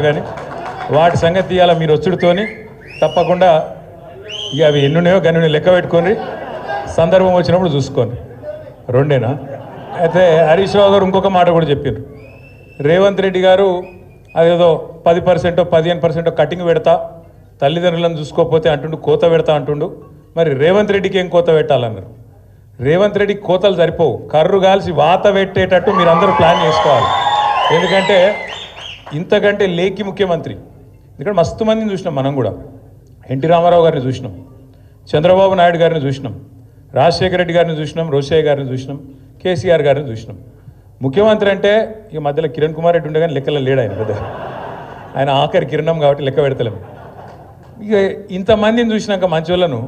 కానీ వాటి సంగతి తీయాల మీరు వచ్చుడుతోని తప్పకుండా ఇక అవి ఎన్నున్నాయో గన్ని లెక్క పెట్టుకొని సందర్భం వచ్చినప్పుడు చూసుకోండి. రెండేనా? అయితే హరీష్ రావు గారు ఇంకొక మాట కూడా చెప్పారు. రేవంత్ రెడ్డి గారు అదేదో 10% 15% కటింగ్ పెడతా, తల్లిదండ్రులను చూసుకోకపోతే అంటుండు, కోత పెడతా అంటుండు. మరి రేవంత్ రెడ్డికి ఏం కోత పెట్టాలన్నారు? రేవంత్ రెడ్డికి కోతలు సరిపోవు, కర్రు కాల్చి వాత పెట్టేటట్టు మీరు అందరూ ప్లాన్ చేసుకోవాలి. ఎందుకంటే ఇంతకంటే లేకి ముఖ్యమంత్రి ఇక్కడ మస్తు మందిని చూసినాం. మనం కూడా ఎన్టీ రామారావు గారిని చూసినాం, చంద్రబాబు నాయుడు గారిని చూసినాం, రాజశేఖర రెడ్డి గారిని చూసినాం, రోషయ్య గారిని చూసినాం, కేసీఆర్ గారిని చూసినాం. ముఖ్యమంత్రి అంటే ఈ మధ్యలో కిరణ్ కుమార్ రెడ్డి ఉండే కానీ లెక్కలో లేడు ఆయన. పెద్ద ఆయన ఆఖరి కిరణం కాబట్టి లెక్క పెడతలేము. ఇక ఇంతమందిని చూసినాక మంచోళ్ళను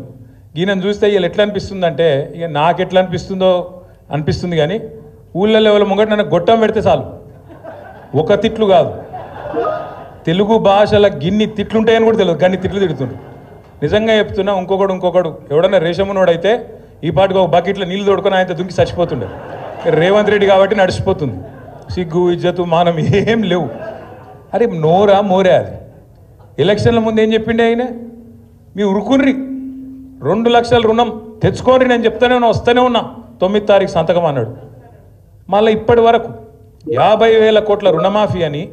ఈయనను చూస్తే వీళ్ళు ఎట్లా అనిపిస్తుందంటే, ఇక నాకు ఎట్లా అనిపిస్తుందో అనిపిస్తుంది. కానీ ఊళ్ళల్లో ఎవరు ముంగట నన్ను గొట్టం పెడితే చాలు, ఒక తిట్లు కాదు, తెలుగు భాషల గిన్ని తిట్లుంటాయని కూడా తెలియదు, గన్ని తిట్లు తిడుతుండ్రు. నిజంగా చెప్తున్నా, ఇంకొకడు ఎవడన్నా రేషమునోడైతే ఈ పాటికి ఒక బకెట్లో నీళ్ళు తోడుకొని ఆయన దుంకి చచ్చిపోతుండే. రేవంత్ రెడ్డి కాబట్టి నడిచిపోతుంది. సిగ్గు ఇజ్జతు మానం ఏం లేవు. అరే నోరా మోరే అది. ఎలక్షన్ల ముందు ఏం చెప్పిండే ఆయన? మీ ఉరుకుర్రి 2 లక్షల రుణం తెచ్చుకోండి, నేను చెప్తానే ఉన్నా, వస్తూనే ఉన్నా, 9వ తారీఖు సంతకం అన్నాడు. మళ్ళీ ఇప్పటి వరకు 50,000 కోట్ల రుణమాఫీ అని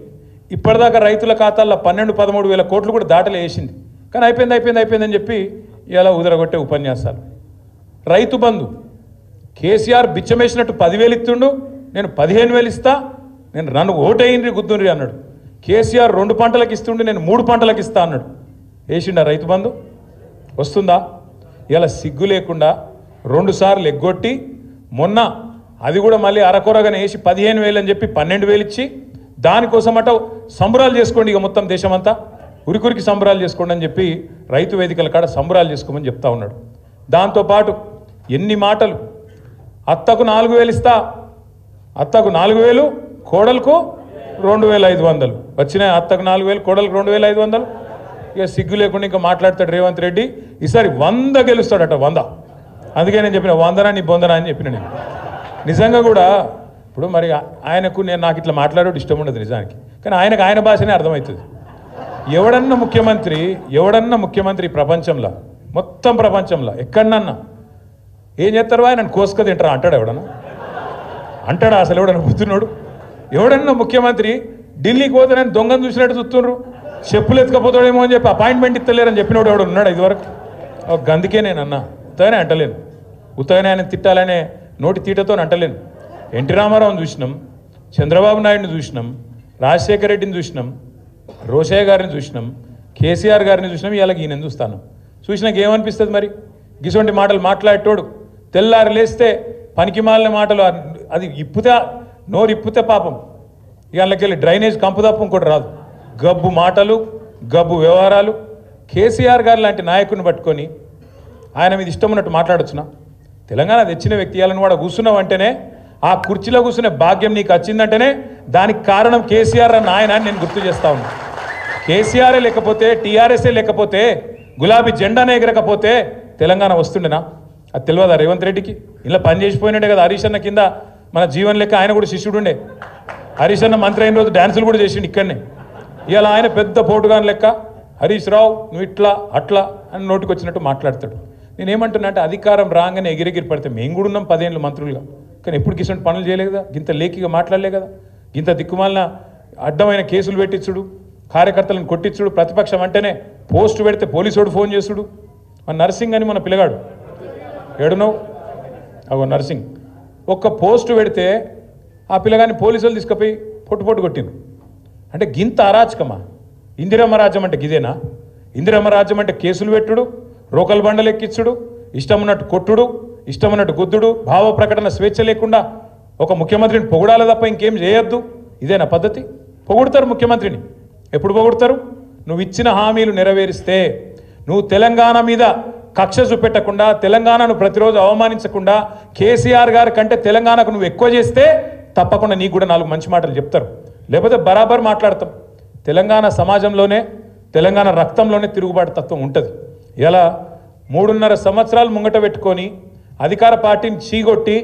ఇప్పటిదాకా రైతుల ఖాతాల్లో 12-13 కోట్లు కూడా దాటలే వేసింది. కానీ అయిపోయిందని చెప్పి ఇలా ఉదరగొట్టే ఉపన్యాసాలు. రైతు బంధు కేసీఆర్ బిచ్చమేసినట్టు 10,000 ఇస్తుండు, నేను 15,000 ఇస్తా, నేను నన్ను ఓటేయండి గుద్దుండ్రి అన్నాడు. కేసీఆర్ 2 పంటలకు ఇస్తుండు, నేను 3 పంటలకు ఇస్తా అన్నాడు. వేసిండా రైతు బంధు? వస్తుందా? ఇలా సిగ్గు లేకుండా 2 సార్లు ఎగ్గొట్టి మొన్న అది కూడా మళ్ళీ అరకొరగానే వేసి 15,000 అని చెప్పి 12,000 ఇచ్చి దానికోసం అట సంబరాలు చేసుకోండి, ఇక మొత్తం దేశమంతా ఉరికురికి సంబరాలు చేసుకోండి అని చెప్పి రైతు వేదికల కాడ సంబరాలు చేసుకోమని చెప్తా ఉన్నాడు. దాంతోపాటు ఎన్ని మాటలు! అత్తకు 4,000 ఇస్తా, అత్తకు 4,000, కోడలకు 2,500 వచ్చినాయి. అత్తకు 4,000, కోడలకు 2,500. ఇక సిగ్గు లేకుండా ఇంకా మాట్లాడతాడు రేవంత్ రెడ్డి. ఈసారి 100 గెలుస్తాడట, 100. అందుకే నేను చెప్పిన 100 నీ బొందనా అని చెప్పిన నేను. నిజంగా కూడా ఇప్పుడు మరి ఆయనకు నాకు ఇట్లా మాట్లాడేది ఇష్టం ఉండదు నిజానికి, కానీ ఆయనకు ఆయన భాషనే అర్థమవుతుంది. ఎవడన్నా ముఖ్యమంత్రి ప్రపంచంలో, మొత్తం ప్రపంచంలో ఎక్కడన్నా ఏం చేస్తారు? ఆయన కోసుక తింటారా అంటాడు? అంటాడా అసలు? ఎవడన్నా బుద్ధినోడు? ఎవడన్నా ముఖ్యమంత్రి ఢిల్లీకి పోతే నేను దొంగను చూసినట్టు చూస్తుండ్రు, చెప్పులు ఎత్తుకపోతాడేమో అని చెప్పి అపాయింట్మెంట్ ఇస్తలేరని చెప్పినోడు ఎవడు ఉన్నాడు ఇదివరకు? అందుకే నేను అన్నా, ఉత్తగానే అంటలేను, ఉత్తగానే ఆయన తిట్టాలనే నోటి తీటతో అంటలేను. ఎన్టీ రామారావుని చూసినాం, చంద్రబాబు నాయుడిని చూసినాం, రాజశేఖర రెడ్డిని చూసినాం, రోషయ్య గారిని చూసినాం, కేసీఆర్ గారిని చూసినాం, ఇలాగ ఈయన చూస్తాను. చూసినాక ఏమనిపిస్తుంది మరి? గిసొంటి మాటలు మాట్లాడేటోడు తెల్లారి లేస్తే పనికిమాలిన మాటలు, అది ఇప్పుతే నోరు ఇప్పుతే పాపం ఇళ్ళకెళ్ళి డ్రైనేజ్ కంపు తప్ప ఇంకోటి రాదు. గబ్బు మాటలు, గబ్బు వ్యవహారాలు. కేసీఆర్ గారు లాంటి నాయకుడిని పట్టుకొని ఆయన మీద ఇష్టం ఉన్నట్టు మాట్లాడొచ్చునా? తెలంగాణ తెచ్చిన వ్యక్తి ఇయాలని కూడా కూర్చున్నావు అంటేనే, ఆ కుర్చీలో కూర్చునే భాగ్యం నీకు వచ్చిందంటేనే దానికి కారణం కేసీఆర్ అన్న ఆయన నేను గుర్తు చేస్తా ఉన్నా. కేసీఆరే లేకపోతే, టీఆర్ఎస్ఏ లేకపోతే, గులాబీ జెండానే ఎగరకపోతే తెలంగాణ వస్తుండేనా? అది తెలియదా రేవంత్ రెడ్డికి? ఇలా పనిచేసిపోయినట్టే కదా హరీష్ అన్న కింద మన జీవన్ లెక్క ఆయన కూడా శిష్యుడుండే. హరీష్ అన్న మంత్రి అయిన రోజు డ్యాన్సులు కూడా చేసిండు ఇక్కడనే. ఇలా ఆయన పెద్ద పోటుగాని లెక్క హరీష్ రావు నువ్వు ఇట్లా అట్లా అని నోటికి వచ్చినట్టు మాట్లాడతాడు. నేనేమంటున్నా అంటే, అధికారం రాగానే ఎగిరెగిరి పడితే మేము కూడా ఉన్నాం 10 ఏళ్ళు మంత్రులుగా, కానీ ఎప్పుడు కిసంటి పనులు చేయలే కదా, గింత లేఖిగా మాట్లాడలే కదా, గింత దిక్కుమాలిన అడ్డమైన కేసులు పెట్టించుడు, కార్యకర్తలను కొట్టించుడు, ప్రతిపక్షం అంటేనే పోస్టు పెడితే పోలీసుడు ఫోన్ చేసుడు. మన నర్సింగ్ అని మన పిల్లగాడు ఏడునవు అగో నర్సింగ్ ఒక్క పోస్టు పెడితే ఆ పిల్లగాని పోలీసులు తీసుకుపోయి పొట్టు కొట్టిండు. అంటే గింత అరాచకమా? ఇందిరమ్మ రాజ్యం అంటే గిదేనా? ఇందిరమ్మ రాజ్యం అంటే కేసులు పెట్టుడు, రోకల్ బండలు ఎక్కించుడు, ఇష్టం ఉన్నట్టు కొట్టుడు, ఇష్టం ఉన్నట్టు గుద్దుడు, భావ ప్రకటన స్వేచ్ఛ లేకుండా ఒక ముఖ్యమంత్రిని పొగడాలి తప్ప ఇంకేం చేయొద్దు. ఇదేనా పద్ధతి? పొగుడతారు ముఖ్యమంత్రిని. ఎప్పుడు పొగుడతారు? నువ్వు ఇచ్చిన హామీలు నెరవేరిస్తే, నువ్వు తెలంగాణ మీద కక్ష చూపెట్టకుండా, తెలంగాణను ప్రతిరోజు అవమానించకుండా, కేసీఆర్ గారి కంటే తెలంగాణకు నువ్వు ఎక్కువ చేస్తే తప్పకుండా నీకు కూడా 4 మంచి మాటలు చెప్తారు. లేకపోతే బరాబర్ మాట్లాడతాం. తెలంగాణ సమాజంలోనే, తెలంగాణ రక్తంలోనే తిరుగుబాటు తత్వం ఉంటుంది. ఇలా 3.5 సంవత్సరాలు ముంగట పెట్టుకొని అధికార పార్టీని చీగొట్టి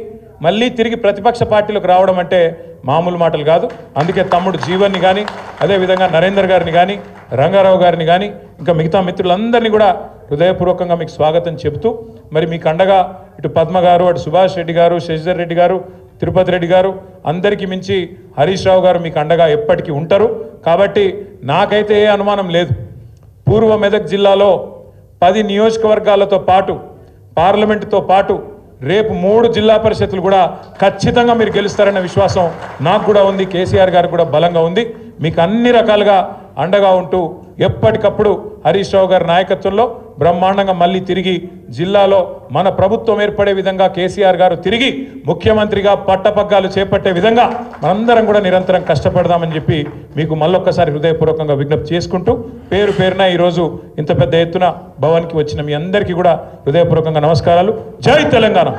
మళ్ళీ తిరిగి ప్రతిపక్ష పార్టీలకు రావడం అంటే మామూలు మాటలు కాదు. అందుకే తమ్ముడు జీవన్ని కానీ, అదేవిధంగా నరేందర్ గారిని కానీ, రంగారావు గారిని కానీ, ఇంకా మిగతా మిత్రులందరినీ కూడా హృదయపూర్వకంగా మీకు స్వాగతం చెబుతూ, మరి మీకు అండగా ఇటు పద్మ గారు, అటు సుభాష్ రెడ్డి గారు, శశిధర్ రెడ్డి గారు, తిరుపతి రెడ్డి గారు, అందరికీ మించి హరీష్ రావు గారు మీకు అండగా ఎప్పటికీ ఉంటారు. కాబట్టి నాకైతే ఏ అనుమానం లేదు, పూర్వ మెదక్ జిల్లాలో 10 నియోజకవర్గాలతో పాటు పార్లమెంటుతో పాటు రేపు 3 జిల్లా పరిషత్తులు కూడా ఖచ్చితంగా మీరు గెలుస్తారన్న విశ్వాసం నాకు కూడా ఉంది, కేసీఆర్ గారికి కూడా బలంగా ఉంది. మీకు అన్ని రకాలుగా అండగా ఉంటూ ఎప్పటికప్పుడు హరీష్ రావు గారి నాయకత్వంలో బ్రహ్మాండంగా మళ్ళీ తిరిగి జిల్లాలో మన ప్రభుత్వం ఏర్పడే విధంగా కేసీఆర్ గారు తిరిగి ముఖ్యమంత్రిగా పట్టపగ్గాలు చేపట్టే విధంగా మనందరం కూడా నిరంతరం కష్టపడదామని చెప్పి మీకు మళ్ళొక్కసారి హృదయపూర్వకంగా విజ్ఞప్తి చేసుకుంటూ, పేరు పేరున ఈరోజు ఇంత పెద్ద ఎత్తున భవన్కి వచ్చిన మీ అందరికీ కూడా హృదయపూర్వకంగా నమస్కారాలు. జై తెలంగాణ.